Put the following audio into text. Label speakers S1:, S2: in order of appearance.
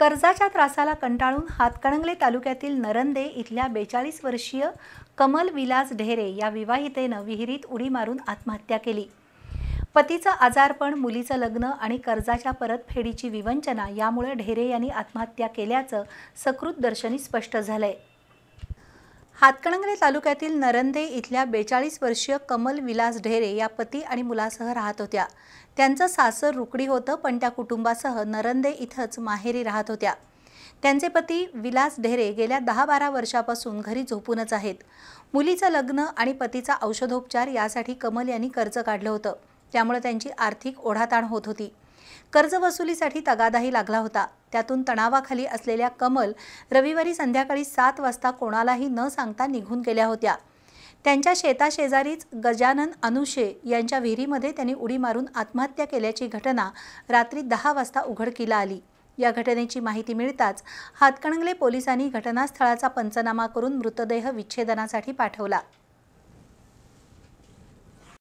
S1: कर्जाच्या त्रासाला कंटाळून हातकणंगले तालुक्यातील नरंदे इथल्या 42 वर्षीय कमल विलास ढेरे या विवाहितेनं विहिरीत उडी मारून आत्महत्या केली। पतीचं आजारपण, मुलीचं लग्न आणि कर्जाच्या परतफेडीची विवंचना यामुळे ढेरे यांनी आत्महत्या केल्याचं सकृतदर्शनी स्पष्ट झालंय। हातकणंगले तालुक्यातील नरंदे इथल्या 42 वर्षीय कमल विलास ढेरे या पती आणि मुलासह राहत होत्या। त्यांचं सासर रुकडी होतं, पण त्या कुटुंबासह नरंदे इथंच माहेरी राहत होत्या। त्यांचे पती विलास ढेरे गेल्या 10-12 वर्षापासून घरी झोपूनच आहेत। मुलीचं लग्न आणि पतीचा औषधोपचार यासाठी कमल यांनी कर्ज काढलं होतं, त्यामुळे त्यांची आर्थिक ओढाताण होत होती। कर्ज वसुलीसाठी तगादाही लागला होता। त्यातून तणावाखाली असलेल्या कमल रविवारी संध्याकाळी 7 वाजता कोणालाही न सांगता निघून गेल्या होत्या। त्यांच्या शेताशेजारीच गजानन अनुशे यांच्या विहिरीमध्ये त्यांनी उडी मारून आत्महत्या केल्याची घटना रात्री 10 वाजता उघडकीला आली। या घटनेची माहिती मिळताच हातकणंगले पोलिसांनी घटनास्थळाचा पंचनामा करून मृतदेह विच्छेदनासाठी पाठवला।